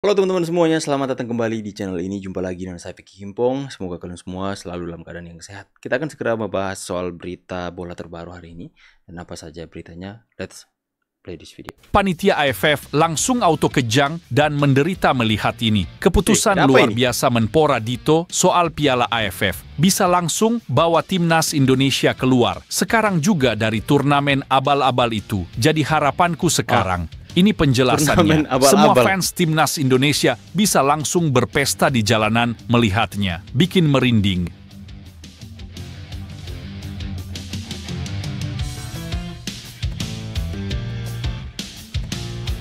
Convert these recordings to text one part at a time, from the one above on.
Halo teman-teman semuanya, selamat datang kembali di channel ini. Jumpa lagi dengan saya Peki Himpong. Semoga kalian semua selalu dalam keadaan yang sehat. Kita akan segera membahas soal berita bola terbaru hari ini. Dan apa saja beritanya, let's play this video. Panitia AFF langsung auto kejang dan menderita melihat ini. Keputusan luar biasa Menpora Dito soal Piala AFF bisa langsung bawa timnas Indonesia keluar. Sekarang juga dari turnamen abal-abal itu. Jadi harapanku sekarang, ini penjelasannya. Semua fans timnas Indonesia bisa langsung berpesta di jalanan melihatnya. Bikin merinding.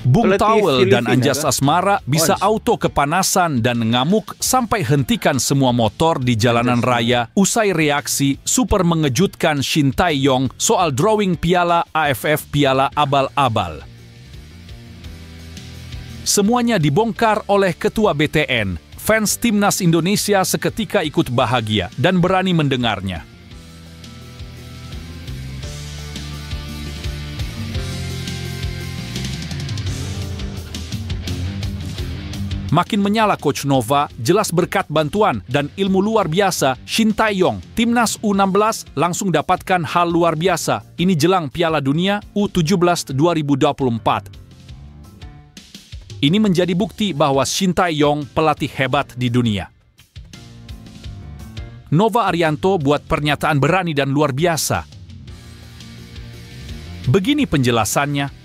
Bung Tawel dan Anjas Asmara bisa auto kepanasan dan ngamuk sampai hentikan semua motor di jalanan raya usai reaksi super mengejutkan Shin Tae-yong soal drawing Piala AFF Piala Abal-Abal. Semuanya dibongkar oleh Ketua BTN. Fans timnas Indonesia seketika ikut bahagia dan berani mendengarnya. Makin menyala Coach Nova, jelas berkat bantuan dan ilmu luar biasa Shin Tae-yong. Timnas U16 langsung dapatkan hal luar biasa. Ini jelang Piala Dunia U17 2024. Ini menjadi bukti bahwa Shin Tae-yong pelatih hebat di dunia. Nova Arianto buat pernyataan berani dan luar biasa. Begini penjelasannya.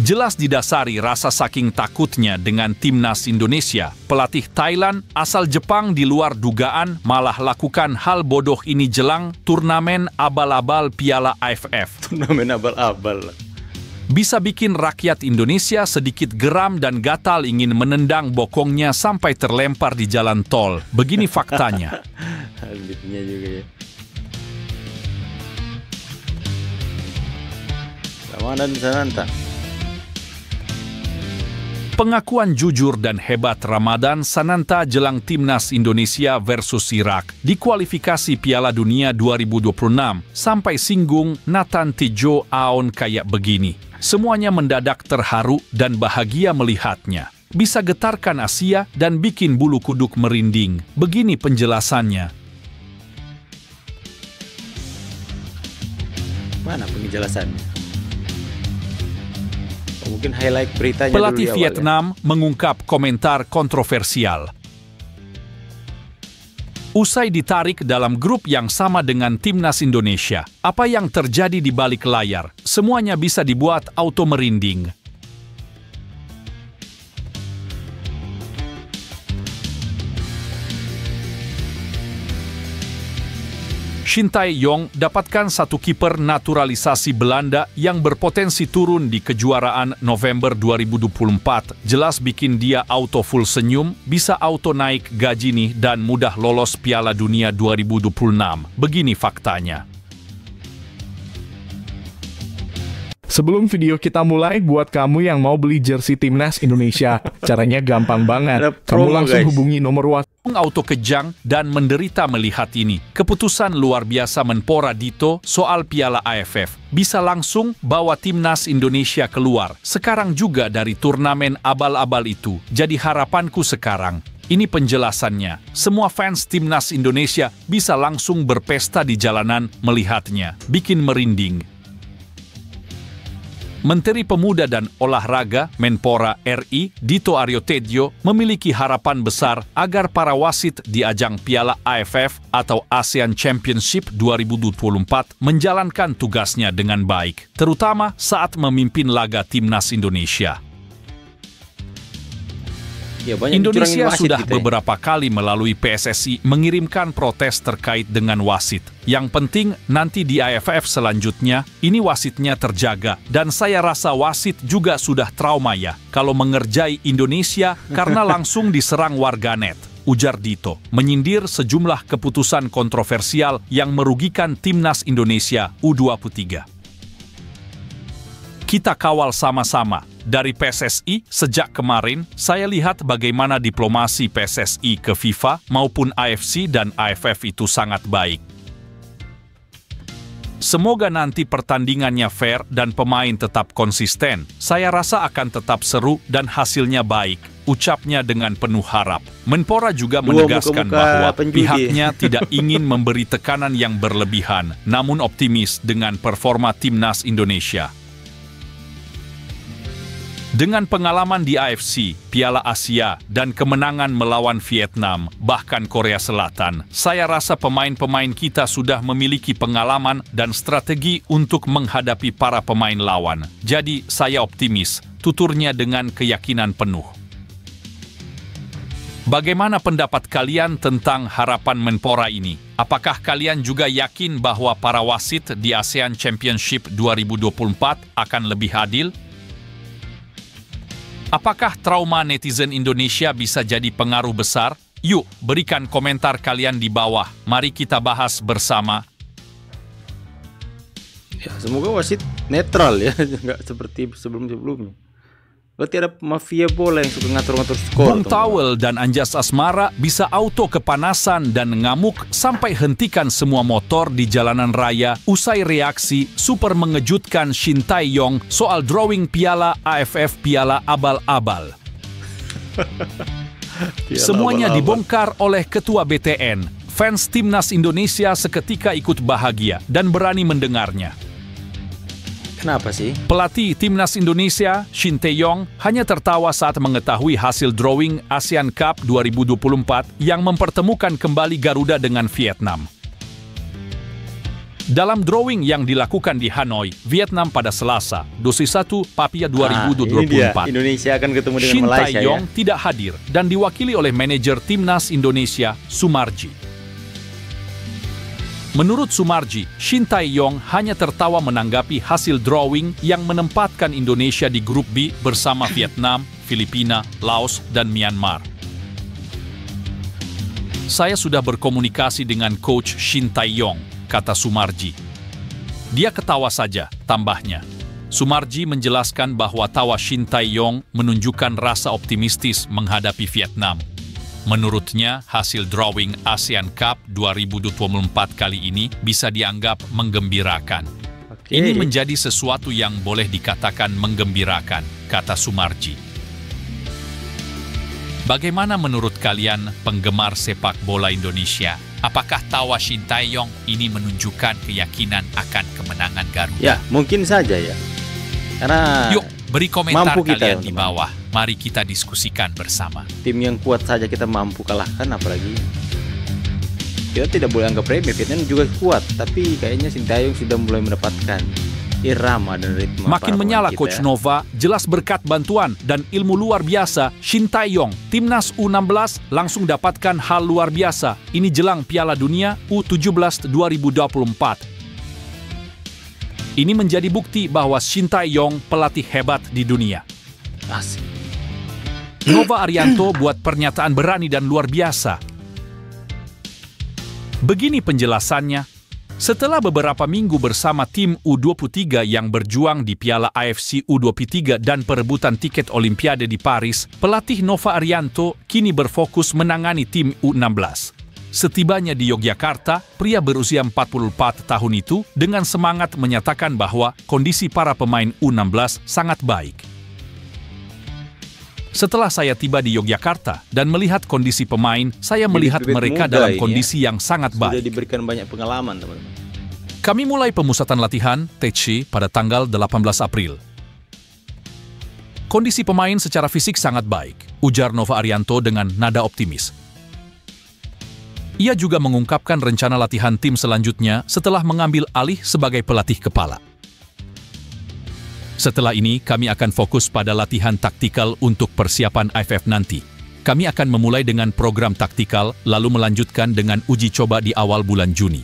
Jelas didasari rasa saking takutnya dengan timnas Indonesia, pelatih Thailand asal Jepang di luar dugaan malah lakukan hal bodoh ini jelang turnamen abal-abal Piala AFF. Turnamen abal-abal. Bisa bikin rakyat Indonesia sedikit geram dan gatal ingin menendang bokongnya sampai terlempar di jalan tol. Begini faktanya. Habibnya juga ya. Ramadan Sananta. Pengakuan jujur dan hebat Ramadan Sananta jelang timnas Indonesia versus Irak di kualifikasi Piala Dunia 2026 sampai singgung Nathan Tijo Aon kayak begini. Semuanya mendadak terharu dan bahagia melihatnya. Bisa getarkan Asia dan bikin bulu kuduk merinding. Begini penjelasannya. Mana penjelasannya? Mungkin highlight beritanya pelatih dulu Vietnam mengungkap komentar kontroversial. Usai ditarik dalam grup yang sama dengan timnas Indonesia, apa yang terjadi di balik layar, semuanya bisa dibuat auto merinding. Shin Tae-yong dapatkan satu kiper naturalisasi Belanda yang berpotensi turun di kejuaraan November 2024. Jelas bikin dia auto full senyum, bisa auto naik gaji nih dan mudah lolos Piala Dunia 2026. Begini faktanya. Sebelum video kita mulai, buat kamu yang mau beli jersey timnas Indonesia, caranya gampang banget. Kamu langsung hubungi nomor WhatsApp. Auto kejang dan menderita melihat ini. Keputusan luar biasa Menpora Dito soal Piala AFF bisa langsung bawa timnas Indonesia keluar. Sekarang juga dari turnamen abal-abal itu. Jadi harapanku sekarang, ini penjelasannya. Semua fans timnas Indonesia bisa langsung berpesta di jalanan melihatnya. Bikin merinding. Menteri Pemuda dan Olahraga Menpora RI Dito Aryo Tejo memiliki harapan besar agar para wasit di ajang Piala AFF atau ASEAN Championship 2024 menjalankan tugasnya dengan baik, terutama saat memimpin laga timnas Indonesia. Ya, Indonesia sudah beberapa kali melalui PSSI mengirimkan protes terkait dengan wasit. Yang penting nanti di AFF selanjutnya, ini wasitnya terjaga. Dan saya rasa wasit juga sudah trauma ya kalau mengerjai Indonesia karena langsung diserang warganet. Ujar Dito, menyindir sejumlah keputusan kontroversial yang merugikan timnas Indonesia U23. Kita kawal sama-sama. Dari PSSI, sejak kemarin, saya lihat bagaimana diplomasi PSSI ke FIFA maupun AFC dan AFF itu sangat baik. Semoga nanti pertandingannya fair dan pemain tetap konsisten. Saya rasa akan tetap seru dan hasilnya baik, ucapnya dengan penuh harap. Menpora juga menegaskan bahwa pihaknya tidak ingin memberi tekanan yang berlebihan, namun optimis dengan performa timnas Indonesia. Dengan pengalaman di AFC, Piala Asia, dan kemenangan melawan Vietnam, bahkan Korea Selatan, saya rasa pemain-pemain kita sudah memiliki pengalaman dan strategi untuk menghadapi para pemain lawan. Jadi, saya optimis, tuturnya dengan keyakinan penuh. Bagaimana pendapat kalian tentang harapan Menpora ini? Apakah kalian juga yakin bahwa para wasit di ASEAN Championship 2024 akan lebih adil? Apakah trauma netizen Indonesia bisa jadi pengaruh besar? Yuk, berikan komentar kalian di bawah. Mari kita bahas bersama. Ya, semoga wasit netral ya, nggak seperti sebelum-sebelumnya. Berarti ada mafia bola yang suka ngatur-ngatur skor. Bung Tawel dan Anjas Asmara bisa auto kepanasan dan ngamuk sampai hentikan semua motor di jalanan raya usai reaksi super mengejutkan Shin Tae-yong soal drawing piala AFF Piala Abal-Abal. Semuanya dibongkar oleh Ketua BTN. Fans Timnas Indonesia seketika ikut bahagia dan berani mendengarnya. Kenapa sih? Pelatih Timnas Indonesia, Shin Tae-yong, hanya tertawa saat mengetahui hasil drawing ASEAN Cup 2024 yang mempertemukan kembali Garuda dengan Vietnam. Dalam drawing yang dilakukan di Hanoi, Vietnam pada Selasa, 21 Papia 2024, Indonesia akan ketemu dengan Shin Malaysia Tae-yong ya? tidak hadir dan diwakili oleh manajer Timnas Indonesia, Sumarji. Menurut Sumarji, Shin Tae-yong hanya tertawa menanggapi hasil drawing yang menempatkan Indonesia di grup B bersama Vietnam, Filipina, Laos, dan Myanmar. Saya sudah berkomunikasi dengan coach Shin Tae-yong, kata Sumarji. Dia ketawa saja, tambahnya. Sumarji menjelaskan bahwa tawa Shin Tae-yong menunjukkan rasa optimistis menghadapi Vietnam. Menurutnya, hasil drawing ASEAN Cup 2024 kali ini bisa dianggap menggembirakan. Ini menjadi sesuatu yang boleh dikatakan menggembirakan, kata Sumarji. Bagaimana menurut kalian penggemar sepak bola Indonesia? Apakah tawa Shin Tae-yong ini menunjukkan keyakinan akan kemenangan Garuda? Ya, mungkin saja ya. Karena yuk, beri komentar kita, kalian di bawah. Mari kita diskusikan bersama. Tim yang kuat saja kita mampu kalahkan, apalagi kita tidak boleh anggap remeh. Vietnam juga kuat, tapi kayaknya Shin Tae-yong sudah mulai mendapatkan irama dan ritme. Makin menyala Coach Nova, jelas berkat bantuan dan ilmu luar biasa Shin Tae-yong. Timnas U16 langsung dapatkan hal luar biasa. Ini jelang Piala Dunia U17 2024. Ini menjadi bukti bahwa Shin Tae-yong pelatih hebat di dunia. Asik. Nova Arianto buat pernyataan berani dan luar biasa. Begini penjelasannya. Setelah beberapa minggu bersama tim U23 yang berjuang di Piala AFC U23 dan perebutan tiket Olimpiade di Paris, pelatih Nova Arianto kini berfokus menangani tim U16. Setibanya di Yogyakarta, pria berusia 44 tahun itu dengan semangat menyatakan bahwa kondisi para pemain U16 sangat baik. Setelah saya tiba di Yogyakarta dan melihat kondisi pemain, saya melihat mereka dalam kondisi yang sangat baik. Sudah diberikan banyak pengalaman, teman-teman. Kami mulai pemusatan latihan TC pada tanggal 18 April. Kondisi pemain secara fisik sangat baik, ujar Nova Arianto dengan nada optimis. Ia juga mengungkapkan rencana latihan tim selanjutnya setelah mengambil alih sebagai pelatih kepala. Setelah ini, kami akan fokus pada latihan taktikal untuk persiapan AFF nanti. Kami akan memulai dengan program taktikal, lalu melanjutkan dengan uji coba di awal bulan Juni.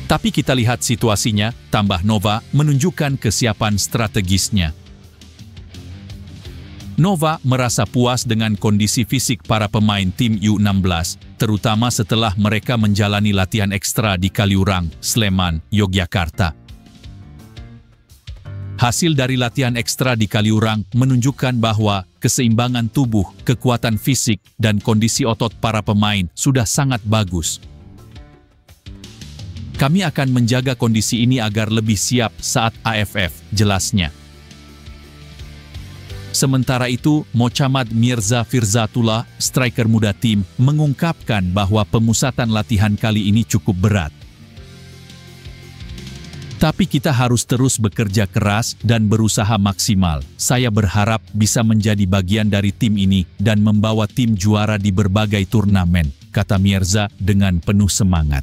Tapi kita lihat situasinya, tambah Nova menunjukkan kesiapan strategisnya. Nova merasa puas dengan kondisi fisik para pemain tim U16, terutama setelah mereka menjalani latihan ekstra di Kaliurang, Sleman, Yogyakarta. Hasil dari latihan ekstra di Kaliurang menunjukkan bahwa keseimbangan tubuh, kekuatan fisik, dan kondisi otot para pemain sudah sangat bagus. Kami akan menjaga kondisi ini agar lebih siap saat AFF, jelasnya. Sementara itu, Mochammad Mirza Firzatullah, striker muda tim, mengungkapkan bahwa pemusatan latihan kali ini cukup berat. Tapi kita harus terus bekerja keras dan berusaha maksimal. Saya berharap bisa menjadi bagian dari tim ini dan membawa tim juara di berbagai turnamen, kata Mirza dengan penuh semangat.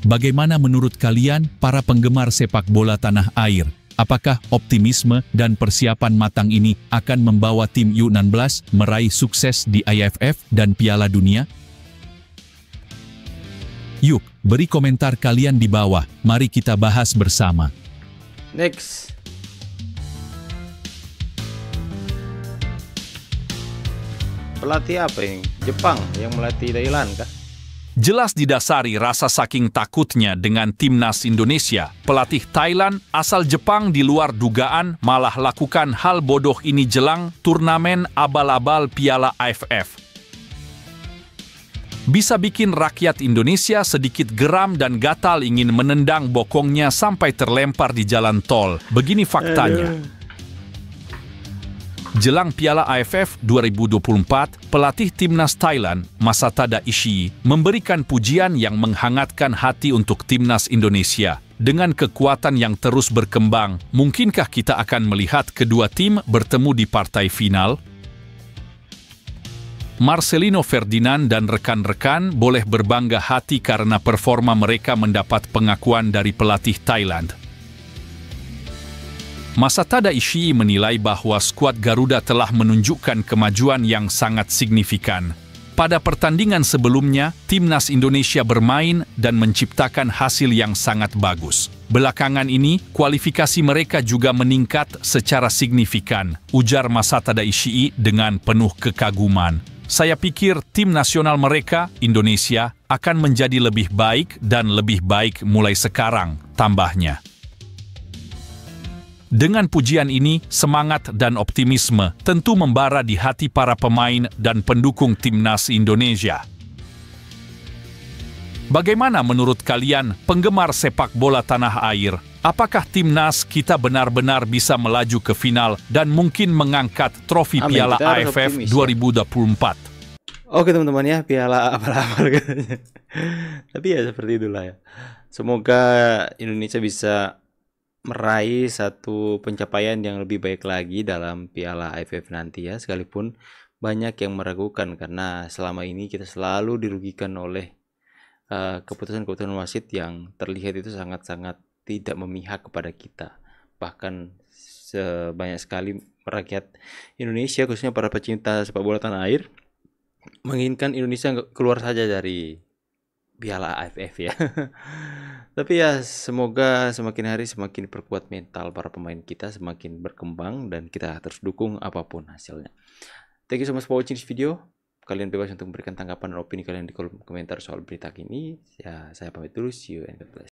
Bagaimana menurut kalian, para penggemar sepak bola tanah air? Apakah optimisme dan persiapan matang ini akan membawa tim U16 meraih sukses di AFF dan Piala Dunia? Yuk, beri komentar kalian di bawah. Mari kita bahas bersama. Next. Pelatih apa ini? Jepang yang melatih Thailand kah? Jelas didasari rasa saking takutnya dengan timnas Indonesia, pelatih Thailand asal Jepang di luar dugaan malah lakukan hal bodoh ini jelang turnamen abal-abal Piala AFF. Bisa bikin rakyat Indonesia sedikit geram dan gatal ingin menendang bokongnya sampai terlempar di jalan tol. Begini faktanya. Jelang Piala AFF 2024, pelatih timnas Thailand, Masatada Ishii, memberikan pujian yang menghangatkan hati untuk timnas Indonesia. Dengan kekuatan yang terus berkembang, mungkinkah kita akan melihat kedua tim bertemu di partai final? Marcelino Ferdinand dan rekan-rekan boleh berbangga hati karena performa mereka mendapat pengakuan dari pelatih Thailand. Masatada Ishii menilai bahwa skuad Garuda telah menunjukkan kemajuan yang sangat signifikan. Pada pertandingan sebelumnya, timnas Indonesia bermain dan menciptakan hasil yang sangat bagus. Belakangan ini, kualifikasi mereka juga meningkat secara signifikan, ujar Masatada Ishii dengan penuh kekaguman. Saya pikir tim nasional mereka, Indonesia, akan menjadi lebih baik dan lebih baik mulai sekarang, tambahnya. Dengan pujian ini, semangat dan optimisme tentu membara di hati para pemain dan pendukung timnas Indonesia. Bagaimana menurut kalian, penggemar sepak bola tanah air? Apakah timnas kita benar-benar bisa melaju ke final dan mungkin mengangkat trofi Piala AFF 2024? Oke teman-teman ya, Piala abal-abal katanya. Tapi ya seperti itulah ya. Semoga Indonesia bisa meraih satu pencapaian yang lebih baik lagi dalam Piala AFF nanti ya, sekalipun banyak yang meragukan karena selama ini kita selalu dirugikan oleh keputusan-keputusan wasit yang terlihat itu sangat-sangat tidak memihak kepada kita. Bahkan sebanyak sekali rakyat Indonesia, khususnya para pecinta sepak bola tanah air, menginginkan Indonesia keluar saja dari Piala AFF ya. Tapi ya semoga semakin hari semakin perkuat mental para pemain kita, semakin berkembang dan kita terus dukung apapun hasilnya. Thank you so much for watching this video. Kalian bebas untuk memberikan tanggapan dan opini kalian di kolom komentar soal berita ini. Ya, saya pamit dulu. See you and God bless.